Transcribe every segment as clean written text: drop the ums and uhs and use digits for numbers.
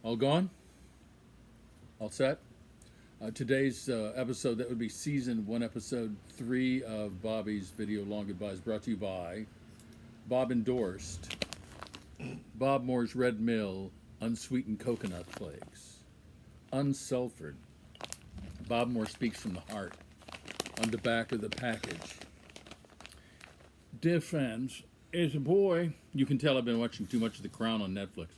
All gone? All set? Today's episode, that would be season one, episode 3 of Bobby's Video Long Goodbyes, brought to you by Bob Endorsed, Bob Moore's Red Mill, Unsweetened Coconut Flakes, Unsulfured. Bob Moore speaks from the heart on the back of the package. Dear friends, as a boy, you can tell I've been watching too much of The Crown on Netflix.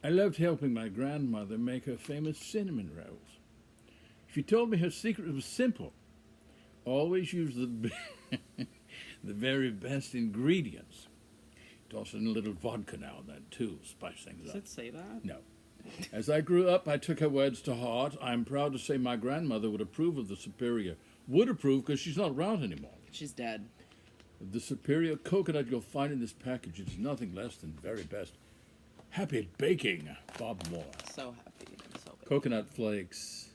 I loved helping my grandmother make her famous cinnamon rolls. She told me her secret was simple. Always use the the very best ingredients. Toss in a little vodka now and then, too, spice things Does up. it say that? No. As I grew up, I took her words to heart. I'm proud to say my grandmother would approve of the superior. Would approve because she's not around anymore. She's dead. The superior coconut you'll find in this package is nothing less than very best. Happy baking, Bob Moore. So happy. I'm so big. Coconut Flakes,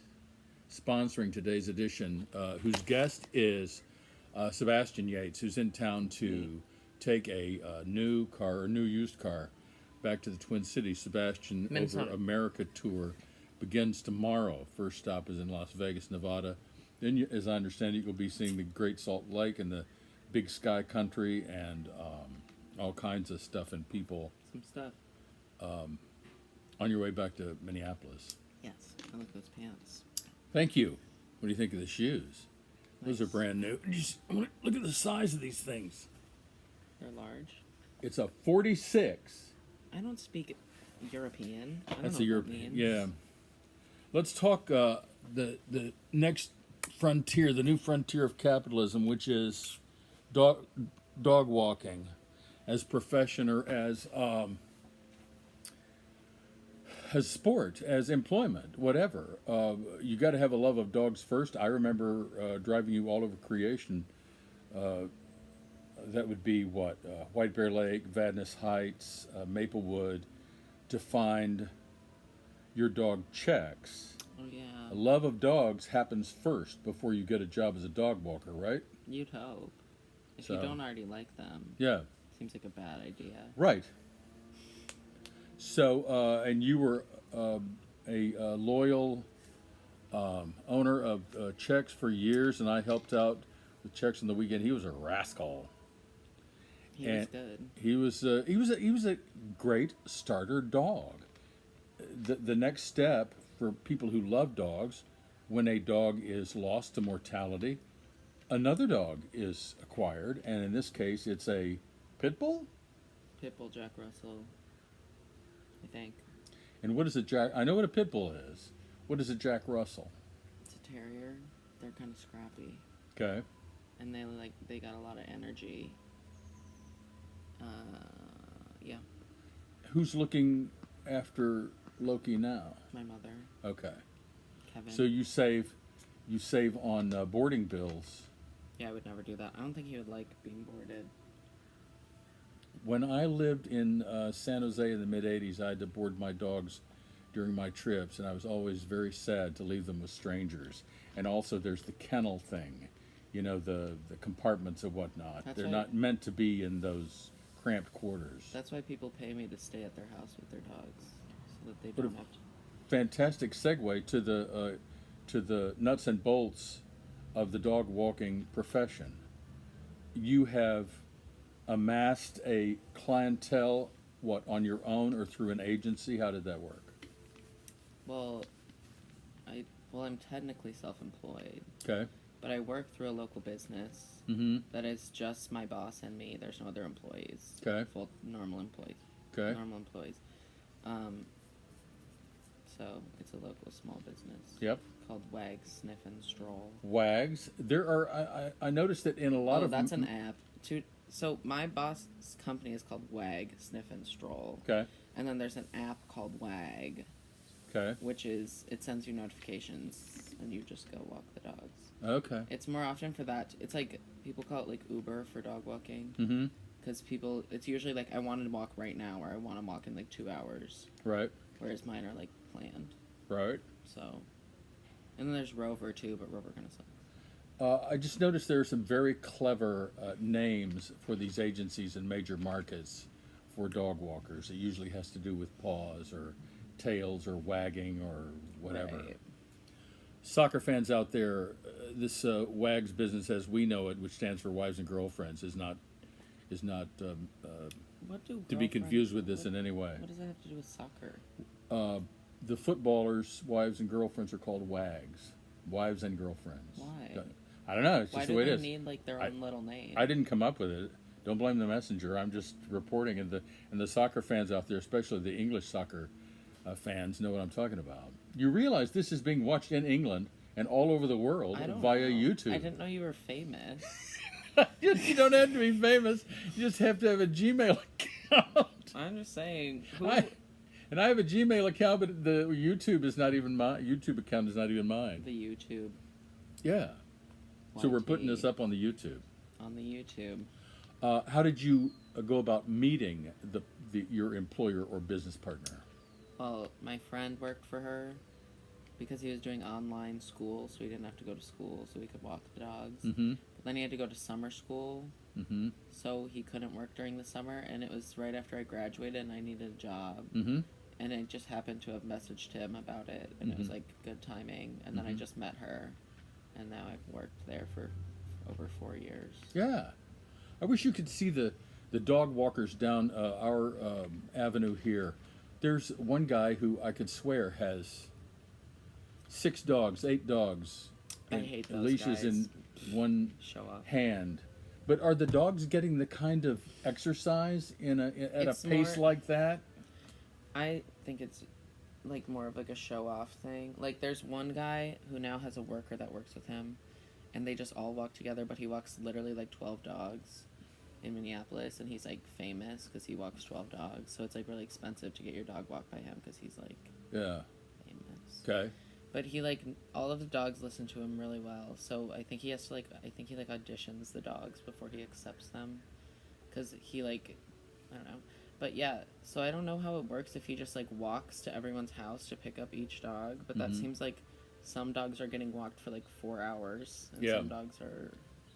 sponsoring today's edition, whose guest is Sebastian Yates, who's in town to take a new used car, back to the Twin Cities. Sebastian Minnesota. Over America tour begins tomorrow. First stop is in Las Vegas, Nevada. Then, as I understand it, you'll be seeing the Great Salt Lake and the Big Sky Country and all kinds of stuff and people Some stuff. on your way back to Minneapolis. Yes. I like those pants. Thank you. What do you think of the shoes? Those are Nice. brand new. Look at the size of these things. They're large. It's a 46. I don't speak European. I don't That's know a what that European. means. Yeah. Let's talk the next frontier, the new frontier of capitalism, which is dog walking as profession or as sport, as employment, whatever. You got to have a love of dogs first. I remember driving you all over creation. That would be what? White Bear Lake, Vadnais Heights, Maplewood, to find your dog checks. Oh, yeah. A love of dogs happens first before you get a job as a dog walker, right? You'd hope. If So- you don't already like them, Yeah, seems like a bad idea. right. So, and you were a loyal owner of Checks for years, and I helped out with Checks on the weekend. He was a rascal. He was And good. He was a great starter dog. The next step for people who love dogs, when a dog is lost to mortality, another dog is acquired, and in this case, it's a pit bull. Pitbull Jack Russell, I think. And what is a Jack? I know what a pit bull is. What is a Jack Russell? It's a terrier. They're kind of scrappy. Okay. And they got a lot of energy. Yeah. Who's looking after Loki now? My mother, Okay. Kevin. So you save on boarding bills. Yeah, I would never do that. I don't think he would like being boarded. When I lived in San Jose in the mid-'80s, I had to board my dogs during my trips, and I was always very sad to leave them with strangers. And also there's the kennel thing, the compartments and whatnot. That's They're right. not meant to be in those cramped quarters. That's why people pay me to stay at their house with their dogs, so that they What don't a- have to. Fantastic segue to the nuts and bolts of the dog walking profession. You have amassed a clientele, what, on your own or through an agency? How did that work? Well, I'm technically self-employed, Okay. but I work through a local business Mm-hmm. that is just my boss and me. There's no other employees. Okay. Full normal employees. Okay. Normal employees. So it's a local small business. Yep. Called Wag Sniff and Stroll. Wags. There are. I noticed that in a lot of. That's an app. So my boss's company is called Wag Sniff and Stroll. Okay. And then there's an app called Wag, Okay. which is it sends you notifications and you just go walk the dogs. Okay. It's more often for that. It's like people call it like Uber for dog walking Mm-hmm. because it's usually like I want to walk right now or I want to walk in like 2 hours, Right. whereas mine are like planned. Right. So, and then there's Rover too, but Rover kind of sucks. I just noticed there are some very clever names for these agencies in major markets for dog walkers. It usually has to do with paws or tails or wagging or whatever. Right. Soccer fans out there, this WAGs business as we know it, which stands for Wives and Girlfriends, is not What do to be girlfriend- confused with this what- in any way. What does that have to do with soccer? The footballers' wives and girlfriends are called WAGs, wives and girlfriends. Why? I don't know. It's Why just do the way it they is. need like their own little name? I didn't come up with it. Don't blame the messenger. I'm just reporting, and the soccer fans out there, especially the English soccer fans, know what I'm talking about. You realize this is being watched in England and all over the world I don't via know. YouTube. I didn't know you were famous. You don't have to be famous. You just have to have a Gmail account. I'm just saying. I have a Gmail account, but the YouTube is not even my YouTube account is not even mine. The YouTube. Yeah. So we're putting YT this up on the YouTube. on the YouTube. How did you go about meeting your employer or business partner? Well, my friend worked for her because he was doing online school, so he didn't have to go to school, so he could walk the dogs. Mm-hmm. But then he had to go to summer school, Mm-hmm. so he couldn't work during the summer, and it was right after I graduated and I needed a job. Mm-hmm. And I just happened to have messaged him about it, and it was Mhm. like good timing. And then I Mhm. just met her, and now I've worked there for over 4 years. Yeah. I wish you could see the dog walkers down our avenue here. There's one guy who I could swear has 6 dogs, 8 dogs. I and hate those leashes guys. in one Show up. hand. But are the dogs getting the kind of exercise at It's a pace more- like that? I think it's like more of like a show off thing. Like there's one guy who now has a worker that works with him, and they just all walk together, but he walks literally like 12 dogs in Minneapolis, and he's like famous because he walks 12 dogs. So it's like really expensive to get your dog walked by him because he's like Yeah. famous. Okay. But he like all of the dogs listen to him really well. So I think he has to like auditions the dogs before he accepts them, because he like I don't know. But yeah, so I don't know how it works if he just like walks to everyone's house to pick up each dog. But that Mhm. seems like some dogs are getting walked for like 4 hours, and Yeah. some dogs are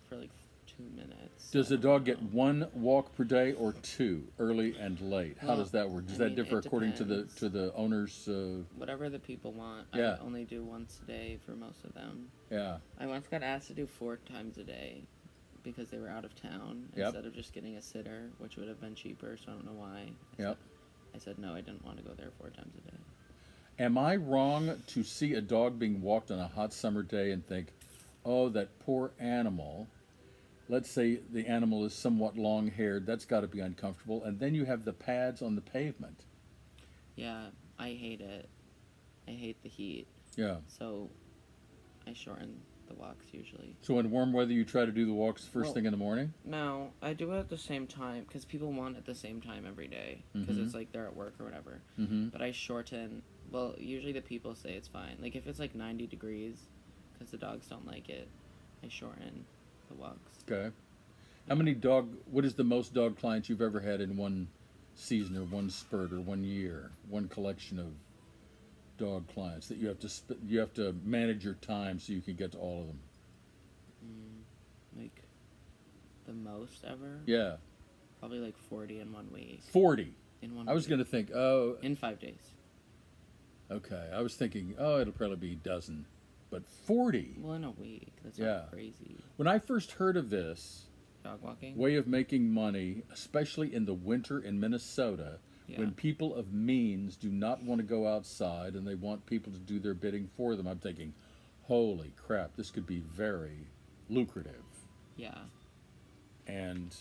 for like 2 minutes. Does I the don't dog get know. 1 walk per day or 2, early and late? How Well, does that work? Does I that mean, differ it according to depends. the owner's? Whatever the people want. Yeah. I only do once a day for most of them. Yeah. I once got asked to do 4 times a day because they were out of town Yep. instead of just getting a sitter, which would have been cheaper. So I don't know why. Yep. I said no. I didn't want to go there 4 times a day. Am I wrong to see a dog being walked on a hot summer day and think, "Oh, that poor animal"? Let's say the animal is somewhat long-haired. That's got to be uncomfortable. And then you have the pads on the pavement. Yeah, I hate it. I hate the heat. Yeah. So I shorten the walks usually. So in warm weather, you try to do the walks first Well- thing in the morning. No, I do it at the same time because people want it at the same time every day because Mhm. it's like they're at work or whatever. Mm-hmm. But I shorten. Well, usually the people say it's fine. Like if it's like 90 degrees, because the dogs don't like it, I shorten the walks. Okay. What is the most dog clients you've ever had in one season or one spurt or one year? One collection of dog clients that you have to manage your time so you can get to all of them. Like the most ever. Yeah. Probably like 40 in 1 week. 40. In 1 I was week. going to think, oh, In 5 days. okay. I was thinking, oh, it'll probably be a dozen. But 40. Well, in a week. That's Yeah. not crazy. When I first heard of this Dog walking. way of making money, especially in the winter in Minnesota, Yeah. when people of means do not want to go outside and they want people to do their bidding for them, I'm thinking, holy crap, this could be very lucrative. Yeah. And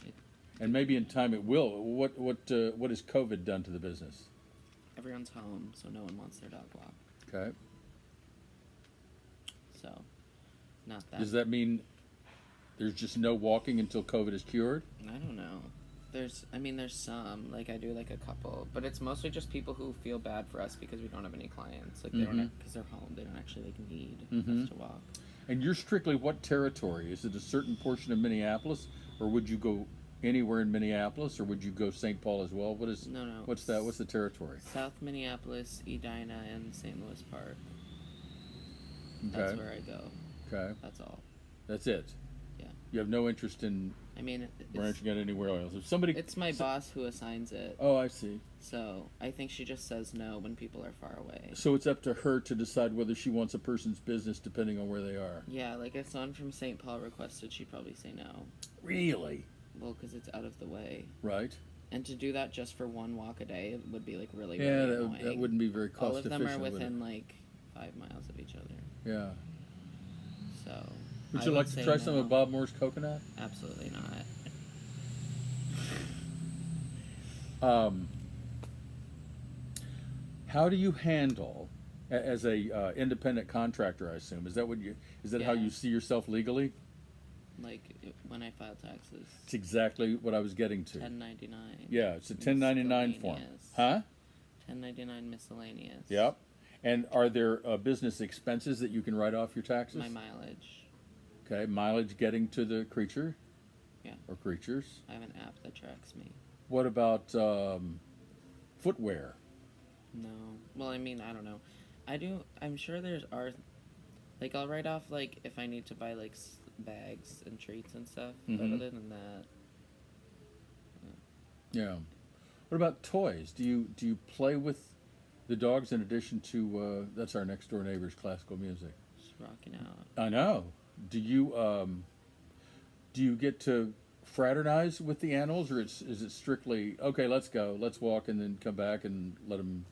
It- and maybe in time it will. What has COVID done to the business? Everyone's home, so no one wants their dog walked. Okay. So, not that. Does that mean there's just no walking until COVID is cured? I don't know. There's some, like I do like a couple, but it's mostly just people who feel bad for us because we don't have any clients. Like they Mhm. don't, because they're home, they don't actually like need Mhm. us to walk. And you're strictly what territory? Is it a certain portion of Minneapolis, or would you go anywhere in Minneapolis, or would you go St. Paul as well? No. What's that? What's the territory? South Minneapolis, Edina, and St. Louis Park. That's Okay. where I go. Okay. That's all. That's it. Yeah. You have no interest in I mean, branching out anywhere else. If somebody, it's my boss who assigns it. oh, I see. So I think she just says no when people are far away. So it's up to her to decide whether she wants a person's business depending on where they are. Yeah, like if someone from St. Paul requested, she'd probably say no. Really? Well, because it's out of the way. Right. And to do that just for one walk a day would be like really, Yeah, really that, annoying. that wouldn't be very cost All of efficient. them are within like 5 miles of each other. Yeah. So. Would you like to try some of Bob Moore's coconut? Absolutely not. How do you handle, as a independent contractor? I assume is that how Yeah. you see yourself legally? Like when I file taxes. It's exactly what I was getting to. 1099. Yeah, it's a 1099 form. Miscellaneous. Huh? 1099 miscellaneous. Yep. And are there business expenses that you can write off your taxes? My mileage. Okay, mileage getting to the creature? Yeah. Or creatures? I have an app that tracks me. What about footwear? No. Well, I mean, I don't know. I'm sure like, I'll write off, like, if I need to buy, like, bags and treats and stuff. But other than that. Yeah. What about toys? Do you play with the dogs in addition to, that's our next door neighbor's classical music? Just rocking out. I know. Do you get to fraternize with the animals, or is it strictly, okay, let's go, let's walk, and then come back and let them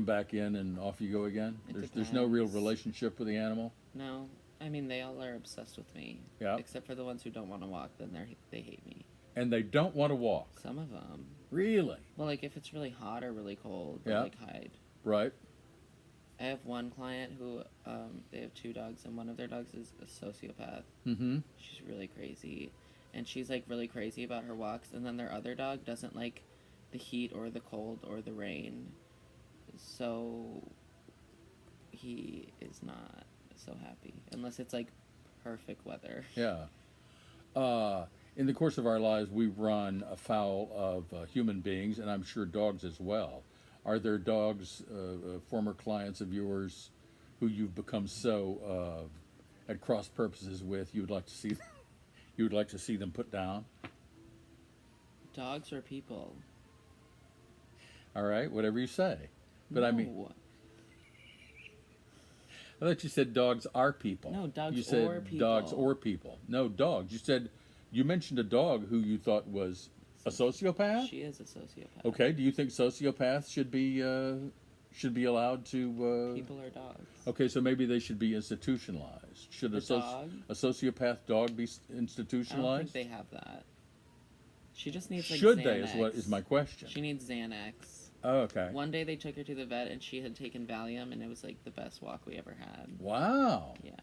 back in, and off you go again? There's no real relationship with the animal? No. I mean, they all are obsessed with me. Yeah. Except for the ones who don't want to walk, then they hate me. And they don't want to walk? Some of them. Really? Well, like, if it's really hot or really cold, they, Yeah. like, hide. Right. I have one client who, they have 2 dogs, and one of their dogs is a sociopath. Mm-hmm. She's really crazy. And she's, like, really crazy about her walks, and then their other dog doesn't like the heat or the cold or the rain. So he is not so happy, unless it's, like, perfect weather. Yeah. In the course of our lives, we run afoul of human beings, and I'm sure dogs as well. Are there dogs, former clients of yours, who you've become so at cross purposes with, you would like to see them put down? Dogs or people? All right, whatever you say. But no. I mean, I thought you said dogs are people. No, dogs you said or people. Dogs or people. No, dogs. You mentioned a dog who you thought was a sociopath? She is a sociopath. Okay. Do you think sociopaths should be allowed to? People or dogs? Okay, so maybe they should be institutionalized. Should a sociopath dog be institutionalized? I don't think they have that. She just needs like should Xanax. Is my question. She needs Xanax. Oh, okay. One day they took her to the vet and she had taken Valium and it was like the best walk we ever had. Wow. Yeah.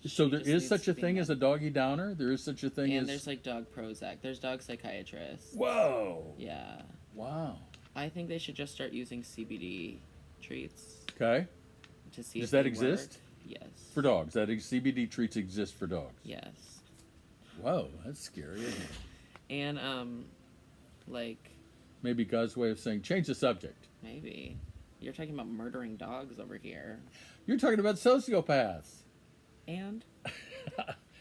So there is such a thing as a doggy downer? There is such a thing as... And there's like dog Prozac. There's dog psychiatrists. Whoa. Yeah. Wow. I think they should just start using CBD treats. Okay. To see Does if that they exist? Work. Yes. For dogs. CBD treats exist for dogs? Yes. Whoa, that's scary, isn't it? And, like... Maybe God's way of saying, change the subject. Maybe. You're talking about murdering dogs over here. You're talking about sociopaths. And?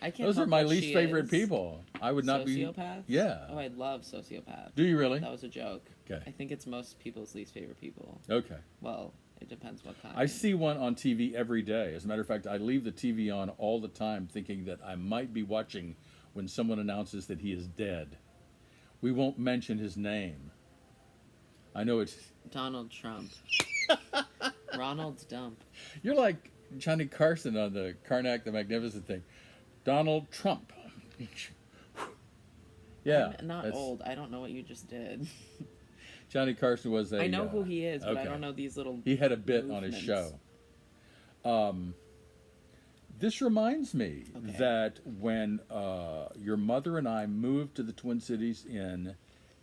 I can't. Those are my least favorite people. I would not be... Sociopaths? Yeah. Oh, I love sociopaths. Do you really? That was a joke. Okay. I think it's most people's least favorite people. Okay. Well, it depends what kind. I see one on TV every day. As a matter of fact, I leave the TV on all the time thinking that I might be watching when someone announces that he is dead. We won't mention his name. I know it's... Donald Trump. Ronald's dump. You're like Johnny Carson on the Karnak the Magnificent thing. Donald Trump. Yeah. I'm not old. I don't know what you just did. Johnny Carson was a... I know who he is, but okay. I don't know these little He had a bit movements. on his show. This reminds me that when your mother and I moved to the Twin Cities in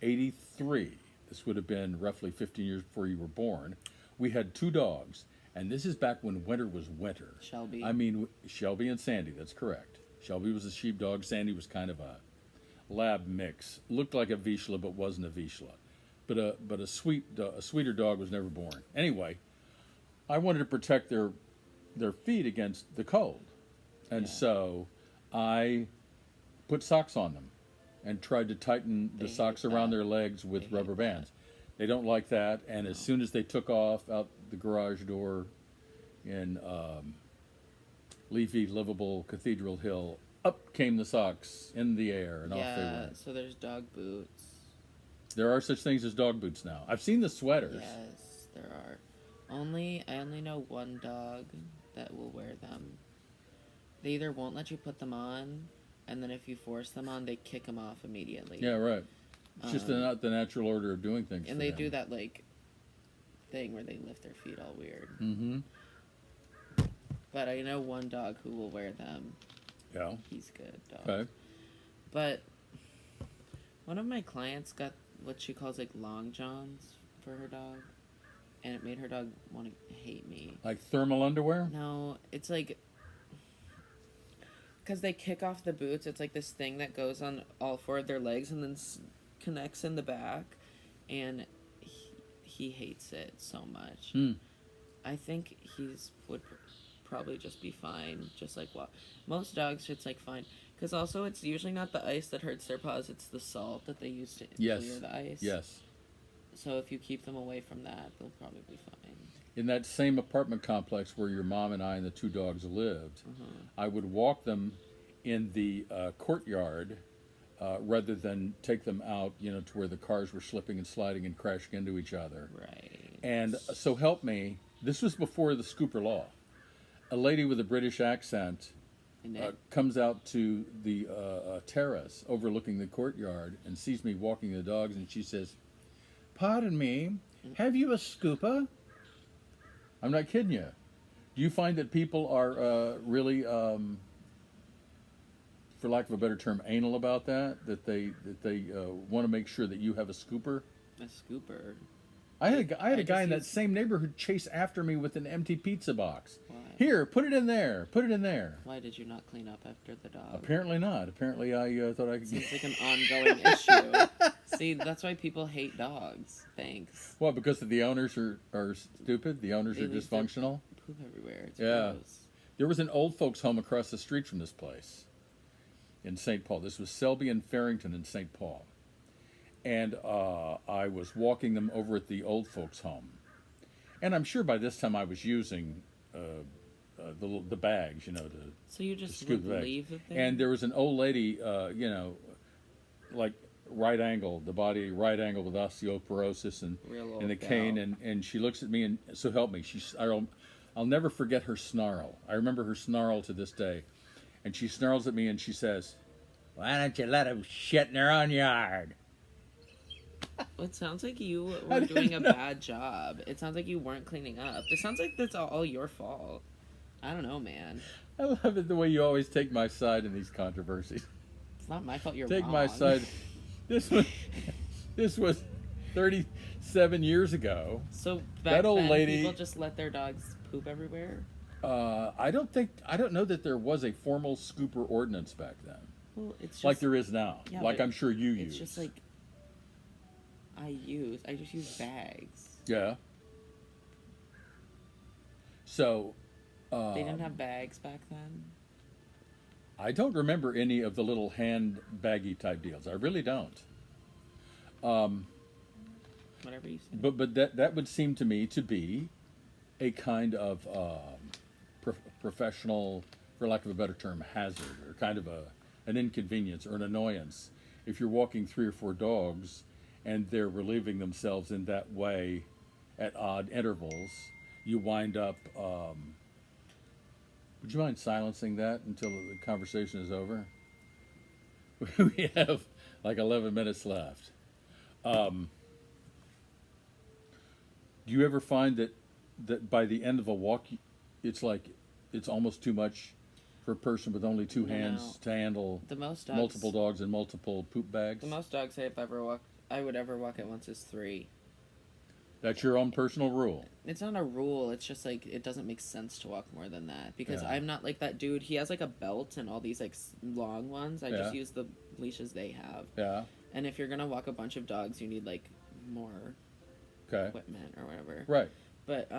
83, this would have been roughly 15 years before you were born, we had 2 dogs. And this is back when winter was winter. Shelby. I mean, Shelby and Sandy, that's correct. Shelby was a sheepdog. Sandy was kind of a lab mix. Looked like a Vizsla, but wasn't a Vizsla. But a sweeter dog was never born. Anyway, I wanted to protect their feet against the cold. And so I put socks on them and tried to tighten the They socks hate around that. their legs with They hate rubber bands. that. They don't like that. And as No. soon as they took off out the garage door in leafy, livable Cathedral Hill, up came the socks in the air, and off they Yeah, went. so there's dog boots. There are such things as dog boots now. I've seen the sweaters. Yes, there are. I only know one dog that will wear them. They either won't let you put them on, and then if you force them on, they kick them off immediately. Yeah, right. It's just not the natural order of doing things. And for they them. do that like thing where they lift their feet all weird. Mm-hmm. But I know one dog who will wear them. Yeah. He's good dog. Okay. But one of my clients got what she calls like long johns for her dog, and it made her dog want to hate me. Like thermal underwear? No, it's like because they kick off the boots. It's like this thing that goes on all four of their legs and then connects in the back, and he hates it so much. Hmm. I think would probably just be fine. Just like most dogs, it's like fine. Because also, it's usually not the ice that hurts their paws; it's the salt that they use to clear the ice. Yes. So if you keep them away from that, they'll probably be fine. In that same apartment complex where your mom and I and the two dogs lived, I would walk them in the courtyard rather than take them out, to where the cars were slipping and sliding and crashing into each other. Right. And so help me, this was before the Scooper Law. A lady with a British accent comes out to the terrace overlooking the courtyard and sees me walking the dogs, and she says, "Pardon me, have you a scooper?" I'm not kidding you. Do you find that people are really, for lack of a better term, anal about that? That they want to make sure that you have a scooper? A scooper. I had a guy in that used- same neighborhood chase after me with an empty pizza box. Why? Here, put it in there. Put it in there. Why did you not clean up after the dog? Apparently not. Apparently I thought I could Seems like an ongoing issue. See, that's why people hate dogs. Thanks. Well, because the owners are stupid. The owners They are leave their dysfunctional. Poop everywhere. It's Yeah. gross. There was an old folks' home across the street from this place in St. Paul. This was Selby and Farrington in St. Paul. And I was walking them over at the old folks' home. And I'm sure by this time I was using the bags, to So you just scoop would the bags. leave the thing? And there was an old lady, like right angle, the body right angle with osteoporosis and Real and a old cane, gal. and she looks at me, and so help me, I'll never forget her snarl. I remember her snarl to this day, and she snarls at me and she says, "Why don't you let them shit in their own yard?" It sounds like you were doing a bad job. It sounds like you weren't cleaning up. It sounds like that's all your fault. I don't know, man. I love it the way you always take my side in these controversies. It's not my fault you're Take wrong. my side. This was 37 years ago. So That back old then, lady- people just let their dogs poop everywhere? I don't know that there was a formal scooper ordinance back then, Well, it's just like there is now. Yeah, like but I'm sure you it's use. just like I just use bags. Yeah. So. They didn't have bags back then. I don't remember any of the little hand baggy type deals. I really don't. Whatever you say. But that would seem to me to be a kind of professional, for lack of a better term, hazard, or kind of an inconvenience or an annoyance. If you're walking 3 or 4 dogs and they're relieving themselves in that way at odd intervals, you wind up. Would you mind silencing that until the conversation is over? We have like 11 minutes left. Do you ever find that by the end of a walk, it's almost too much for a person with only 2 hands to handle The most dogs, multiple dogs and multiple poop bags? The most dogs I would ever walk at once is 3. That's your own personal rule. It's not a rule. It's just like it doesn't make sense to walk more than that because Yeah. I'm not like that dude. He has like a belt and all these like long ones. I just Yeah. use the leashes they have. Yeah. And if you're gonna walk a bunch of dogs, you need like more Okay. equipment or whatever. Right. But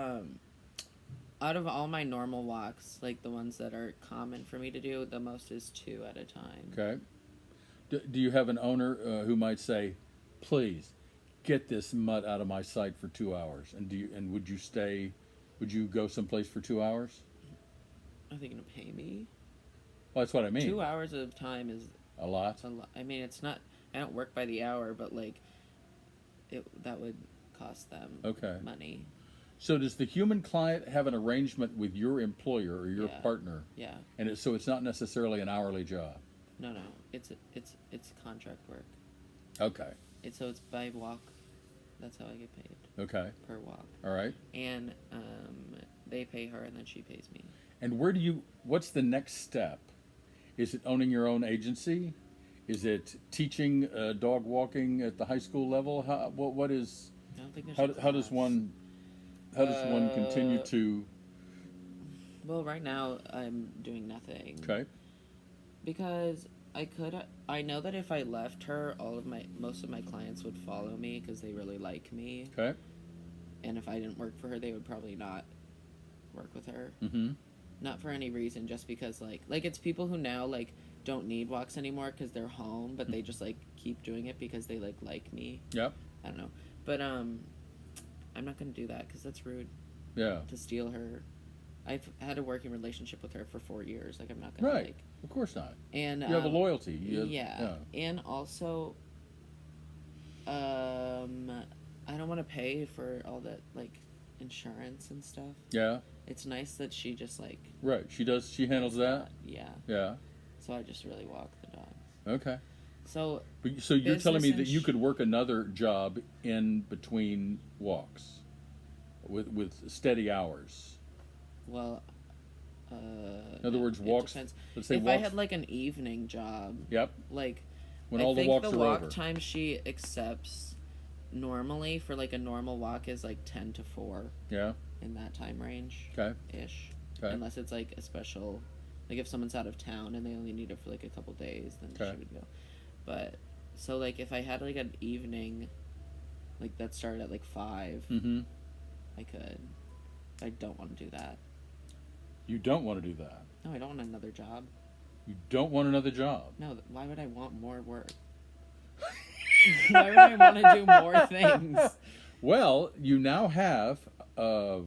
out of all my normal walks, like the ones that are common for me to do, the most is 2 at a time. Okay. Do you have an owner who might say, "Please, get this mutt out of my sight for 2 hours"? And would you stay? Would you go someplace for 2 hours? Are they gonna pay me? Well, that's what I mean. 2 hours of time is A lot. it's a lot. I mean, it's not. I don't work by the hour, but like, that would cost them Okay. money. So does the human client have an arrangement with your employer or your Yeah. partner? Yeah. And so it's not necessarily an hourly job. No. It's contract work. Okay. So it's by walk. That's how I get paid Okay. per walk. All right. And they pay her, and then she pays me. And what's the next step? Is it owning your own agency? Is it teaching dog walking at the high school level? What is, I don't think there's. how does one continue to, Well, right now I'm doing nothing. okay? Because I know that if I left her, most of my clients would follow me because they really like me. Okay. And if I didn't work for her, they would probably not work with her. Mm-hmm. Not for any reason, just because like it's people who now like don't need walks anymore because they're home, but they just like keep doing it because they like me. Yep. I don't know, but I'm not gonna do that because that's rude Yeah. to steal her. I've had a working relationship with her for 4 years. Like I'm not gonna Right. Of course not. and You have a loyalty. yeah, and also I don't want to pay for all that like insurance and stuff. Yeah. It's nice that she just like Right. She handles that. yeah. Yeah. So I just really walk the dogs. Okay. So So you're telling me business that you could work another job in between walks, with steady hours. well, In other words, it walks. depends. Let's say If walks. I had like an evening job, Yep. like When I all the think walks the are walk over. time she accepts normally for like a normal walk is like 10 to 4 Yeah. in that time range Okay. ish. Okay. Unless it's like a special, like if someone's out of town and they only need it for like a couple days, then Okay. she would go. But so like if I had like an evening, like that started at like 5, Mm-hmm. I could. I don't want to do that. You don't want to do that. No, I don't want another job. You don't want another job. No, why would I want more work? Why would I want to do more things? Well, you now have a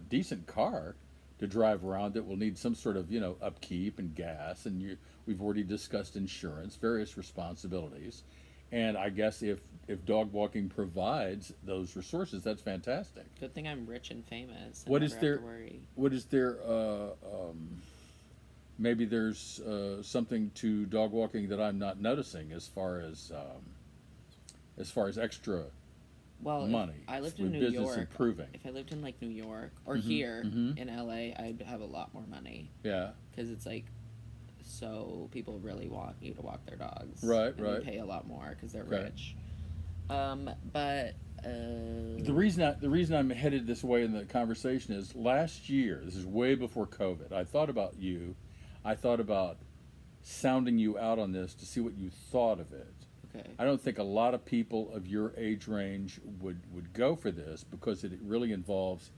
decent car to drive around that will need some sort of upkeep and gas, and we've already discussed insurance, various responsibilities, and I guess if dog walking provides those resources, that's fantastic. Good thing I'm rich and famous. What never is there? have to worry. What is there? Maybe there's something to dog walking that I'm not noticing as far as extra Well, money. if I lived with in New business York. improving. If I lived in like New York or Mhm, here mhm. in LA, I'd have a lot more money Yeah. because it's like so people really want you to walk their dogs. Right, and right. They pay a lot more because they're Okay. rich. But The reason I'm headed this way in the conversation is last year. This is way before COVID. I thought about you. I thought about sounding you out on this to see what you thought of it. okay. I don't think a lot of people of your age range would go for this because it really involves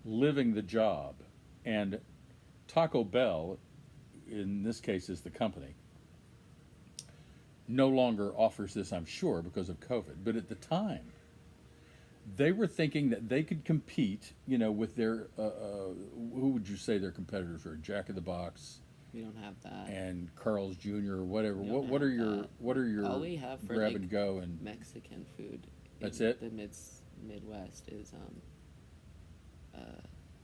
living the job. And Taco Bell, in this case, is the company, no longer offers this, I'm sure, because of COVID. But at the time, they were thinking that they could compete, with their, who would you say their competitors are? Jack in the Box We don't have that. and Carl's Jr. or whatever. We don't What are have your that. what are your All we have for grab like and go and Mexican food. That's in it? The Midwest is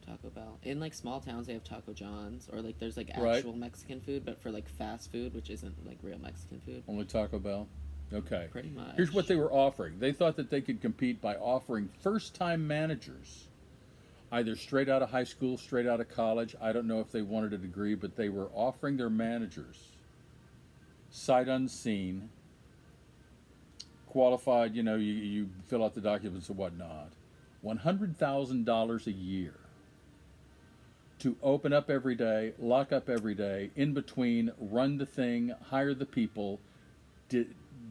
Taco Bell. In like small towns, they have Taco John's, or like there's like Right. actual Mexican food, but for like fast food, which isn't like real Mexican food. only Taco Bell? Okay. Pretty much. Here's what they were offering. They thought that they could compete by offering first-time managers, either straight out of high school, straight out of college. I don't know if they wanted a degree, but they were offering their managers, sight unseen, qualified, you fill out the documents and whatnot, $100,000 a year to open up every day, lock up every day, in between, run the thing, hire the people.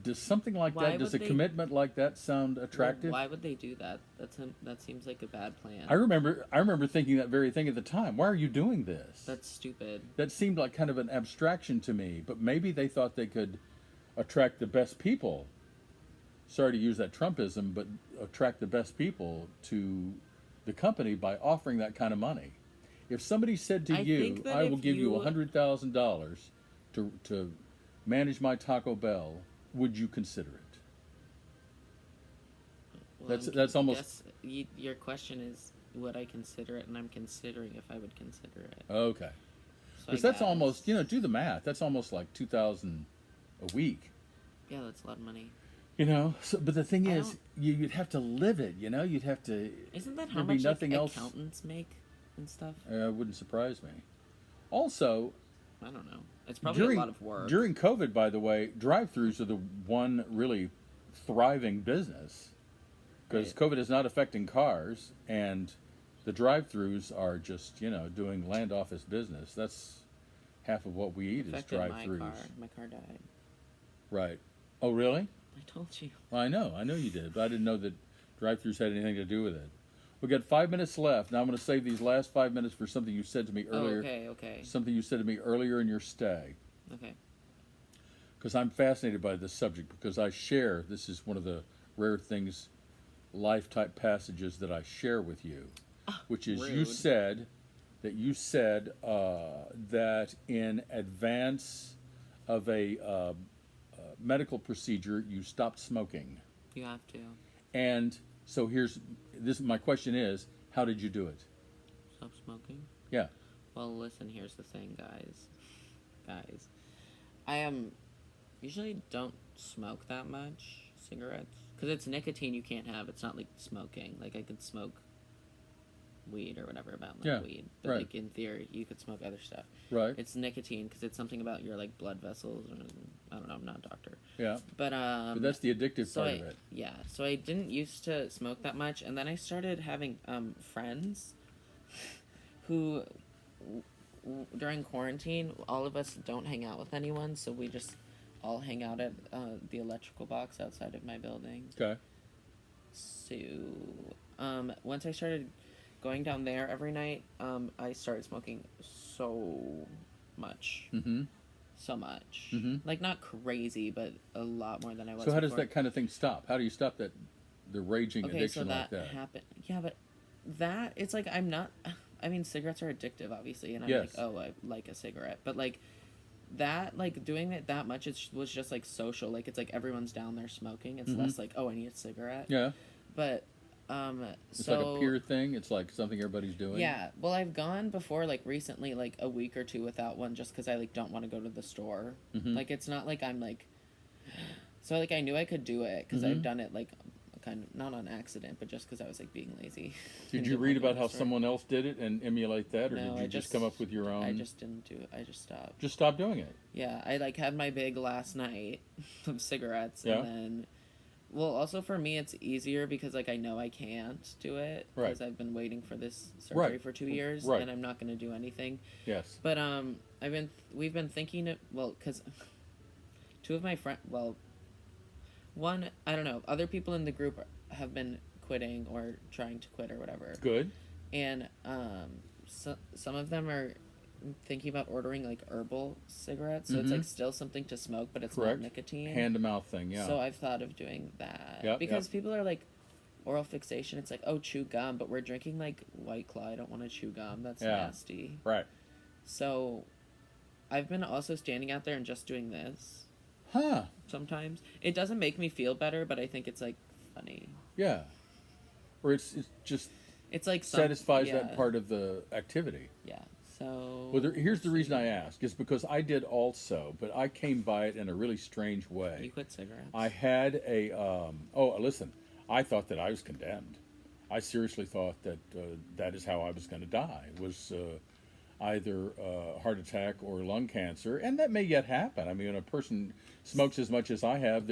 Does something like Why that, does would a they- commitment like that sound attractive? Why would they do that? That seems like a bad plan. I remember thinking that very thing at the time. Why are you doing this? That's stupid. That seemed like kind of an abstraction to me, but maybe they thought they could attract the best people. Sorry to use that Trumpism, but attract the best people to the company by offering that kind of money. If somebody said to I you, think that "I will if give you you- $100,000 to manage my Taco Bell," would you consider it? Well, That's almost your question is would I consider it, and I'm considering if I would consider it. okay. So Because I that's almost, guess- do the math. That's almost like 2,000 a week. Yeah, that's a lot of money. So, but the thing I is, don't- you'd have to live it. You'd have to. Isn't that how There'd be much nothing like, else. accountants make and stuff? Wouldn't surprise me. Also, I don't know. It's probably during a lot of work. during COVID, by the way, drive-throughs are the one really thriving business because Right. COVID is not affecting cars, and the drive-throughs are just doing land office business. That's half of what we eat is affected drive-throughs. My car died. Right. Oh, really? I told you. Well, I know you did, but I didn't know that drive-throughs had anything to do with it. We've got 5 minutes left. Now I'm going to save these last 5 minutes for something you said to me earlier. Oh, okay. Something you said to me earlier in your stay. Okay. Because I'm fascinated by this subject because this is one of the rare things, life-type passages that I share with you, which is you Rude. said that in advance of a medical procedure, you stopped smoking. You have to. And so my question is, how did you do it? Stop smoking? Yeah. Well, listen, here's the thing, guys. I usually don't smoke that much cigarettes. Because it's nicotine you can't have. It's not like smoking. Like, I could smoke weed or whatever about like Yeah, weed. But, right. like, in theory, you could smoke other stuff. Right. It's nicotine because it's something about your, like, blood vessels. Or, I don't know. I'm not a doctor. Yeah. But that's the addictive so part I, of it. Yeah. So I didn't used to smoke that much. And then I started having friends who... during quarantine, all of us don't hang out with anyone, so we just all hang out at the electrical box outside of my building. Okay. So, once I started going down there every night, I started smoking so much. Mm-hmm. So much. Mm-hmm. Like, not crazy, but a lot more than I was So how does before. that kind of thing stop? How do you stop the raging addiction like that? happened. Yeah, but that, it's like, I'm not... I mean, cigarettes are addictive, obviously, and I'm Yes. like, oh, I like a cigarette. But, like, that, like, doing it that much, it was just, like, social. Like, it's like everyone's down there smoking. It's less like, oh, I need a cigarette. Yeah. But, It's like a peer thing. It's like something everybody's doing. Yeah. Well, I've gone before, like, recently, like, a week or two without one just because I, like, don't want to go to the store. Mm-hmm. Like, it's not like I'm, like... So, like, I knew I could do it because Mm-hmm. I've done it, like... kind of not on accident, but just because I was like being lazy. Did you read about how someone else did it and emulate that, or No, did you I just come up with your own? I just didn't do it. I just stopped. Just stop doing it. Yeah, I like had my big last night of cigarettes, Yeah. and then, well, also for me it's easier because like I know I can't do it Right. because I've been waiting for this surgery Right. for 2 years, Right. and I'm not going to do anything. Yes. But we've been thinking it because two of my friends, well, one, I don't know, other people in the group have been quitting or trying to quit or whatever. Good. And some of them are thinking about ordering like herbal cigarettes, so it's like still something to smoke, but it's Correct. not nicotine. Hand to mouth thing. Yeah. So I've thought of doing that. Yep, Because yep. people are like, oral fixation, it's like, oh, chew gum, but we're drinking like White Claw. I don't want to chew gum. That's Yeah. nasty. Right. So I've been also standing out there and just doing this Huh. sometimes. It doesn't make me feel better, but I think it's like funny. Yeah. Or it's just It's like satisfies yeah, that part of the activity. Yeah. So Well, here's the reason I ask is because I did also, but I came by it in a really strange way. you quit cigarettes. I had listen, I thought that I was condemned. I seriously thought that that is how I was going to die, was either heart attack or lung cancer, and that may yet happen. I mean, when a person smokes as much as I have,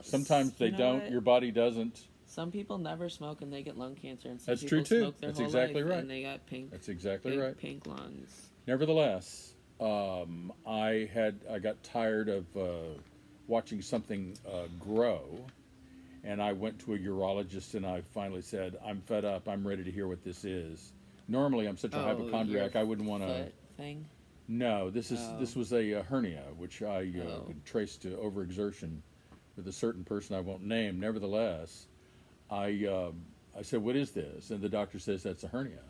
sometimes they you know don't, what? your body doesn't. Some people never smoke and they get lung cancer, and some That's people true, too. smoke their That's whole exactly life right. and they got That's exactly big right. pink lungs. Nevertheless, I got tired of watching something grow, and I went to a urologist, and I finally said, I'm fed up. I'm ready to hear what this is. Normally, I'm such a hypochondriac. Your I wouldn't want to. foot thing. No, Oh. this was a hernia, which I Oh. could trace to overexertion with a certain person I won't name. Nevertheless, I said, "What is this?" And the doctor says that's a hernia.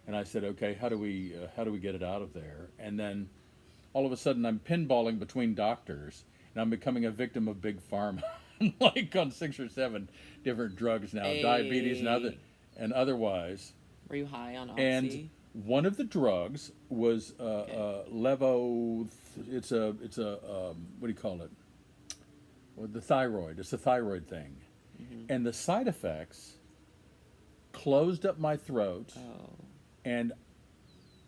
And I said, "Okay, how do we get it out of there?" And then all of a sudden, I'm pinballing between doctors, and I'm becoming a victim of big pharma. I'm like on 6 or 7 different drugs now, diabetes Hey. and otherwise. Were you high on And Oxy? one of the drugs was Okay. levo. It's a what do you call it? Well, the thyroid. It's a thyroid thing, Hmm. and the side effects closed up my throat, Oh. and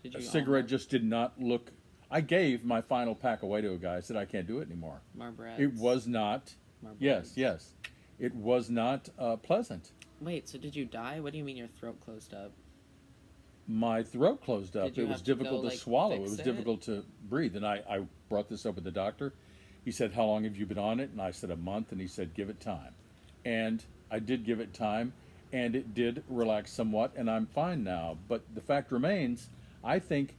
Did a you cigarette just did not look. I gave my final pack away to a guy. I said I can't do it anymore. Marbreds? It was not. Yes, Marbreds. yes. It was not pleasant. Wait, so did you die? What do you mean your throat closed up? My throat closed up. Did you It was have to go, difficult to like, swallow. It fix was it? difficult to breathe. And I brought this up with the doctor. He said, "How long have you been on it?" And I said, "A month." And he said, "Give it time." And I did give it time, and it did relax somewhat, and I'm fine now. But the fact remains, I think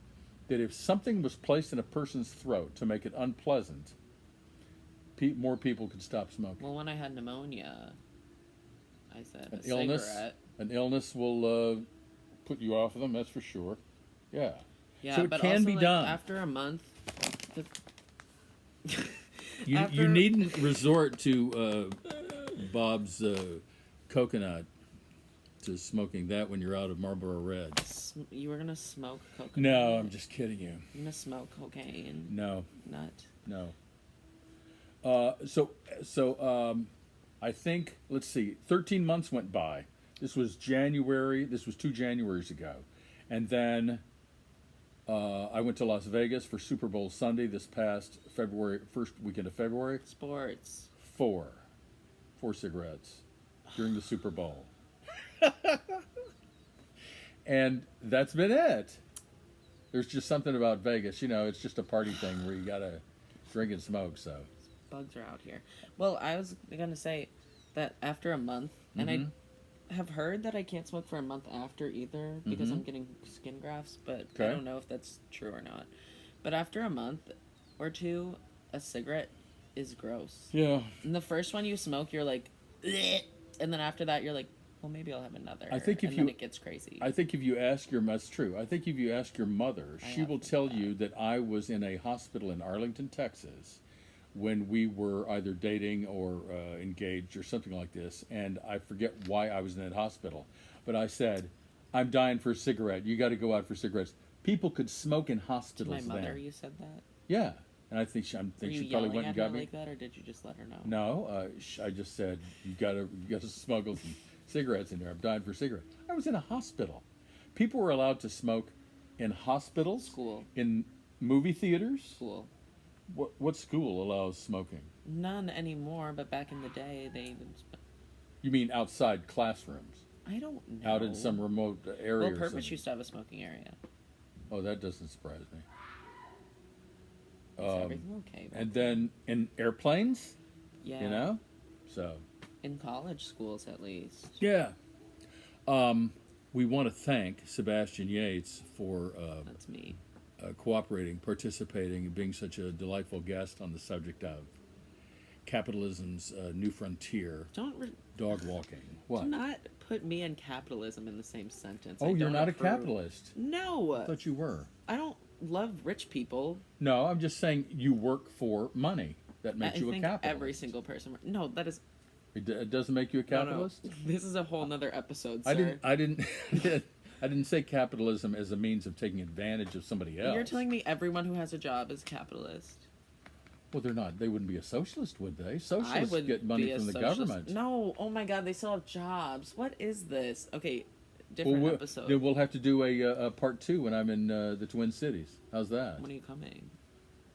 that if something was placed in a person's throat to make it unpleasant, more people could stop smoking. Well, when I had pneumonia, I said An a illness, cigarette. an illness will put you off of them. That's for sure. Yeah. Yeah, So it but can also, be like, done. after a month, the... You after... needn't resort to Bob's coconut to smoking that when you're out of Marlboro Red. You were gonna smoke coconut? No, I'm just kidding you. You're gonna smoke cocaine? No, Nut? no. I think, let's see, 13 months went by. This was January. This was 2 Januaries ago. And then I went to Las Vegas for Super Bowl Sunday this past February, first weekend of February. Sports. Four cigarettes during the Super Bowl. And that's been it. There's just something about Vegas. You know, it's just a party thing where you got to drink and smoke, so. Bugs are out here. Well, I was gonna say that after a month, and I have heard that I can't smoke for a month after either because I'm getting skin grafts, but I Okay. don't know if that's true or not. But after a month or two, a cigarette is gross. Yeah. And the first one you smoke, you're like, "Bleh," and then after that, you're like, well, maybe I'll have another. I think if and then you- it gets crazy. I think if you ask that's true. I think if you ask your mother, I she will have tell that. you that I was in a hospital in Arlington, Texas, when we were either dating or engaged or something like this, and I forget why I was in that hospital. But I said, "I'm dying for a cigarette. You got to go out for cigarettes." People could smoke in To hospitals my mother, then. you said that. Yeah, and I think Were you she probably yelling went at and her got me. like that, or did you just let her know? No, I just said you gotta smuggle some cigarettes in there. I'm dying for a cigarette. I was in a hospital. People were allowed to smoke in hospitals, School. in movie theaters. School. What school allows smoking? None anymore, but back in the day, they didn't. You mean outside classrooms, I don't know. out in some remote area? Well, or Purpose something? used to have a smoking area. Oh, that doesn't surprise me. Is everything okay? And then in airplanes, Yeah. you know, so In college schools, at least. yeah. We want to thank Sebastian Yates for That's me. cooperating, participating, and being such a delightful guest on the subject of capitalism's new frontier, Don't dog walking. What? do not put me and capitalism in the same sentence. Oh, I you're don't not a approve. capitalist. No, I thought you were. I don't love rich people. No, I'm just saying you work for money. That makes I you a think capitalist. every single person. No, that is It doesn't make you a no, no. capitalist. This is a whole nother episode, sir. I didn't. I didn't say capitalism as a means of taking advantage of somebody else. You're telling me everyone who has a job is capitalist. Well, they're not. They wouldn't be a socialist, would they? I Socialists would get money be a from the socialist. government. No, oh my God, they still have jobs. What is this? Okay, different Well, episode. then we'll have to do a part 2 when I'm in the Twin Cities. How's that? When are you coming?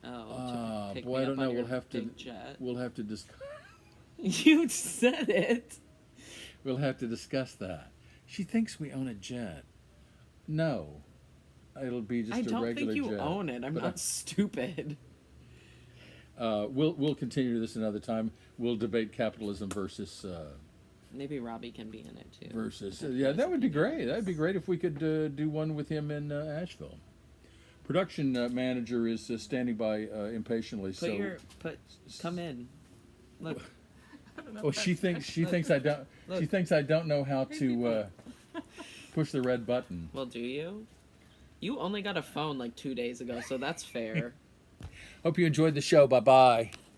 Oh, to pick boy, me I don't up know. on your We'll have to. big jet. We'll have to discuss. You said it. We'll have to discuss that. She thinks we own a jet. No, it'll be just I a don't regular think you jet. own it. I'm But not stupid. we'll continue this another time. We'll debate capitalism versus Maybe Robbie can be in it too. yeah. That would be great. That'd be great if we could do one with him in Asheville. Production manager is standing by impatiently. Come in. Look. Well, she thinks I don't. Look. She thinks I don't know how to push the red button. Well, do you? You only got a phone like 2 days ago, so that's fair. Hope you enjoyed the show. Bye bye.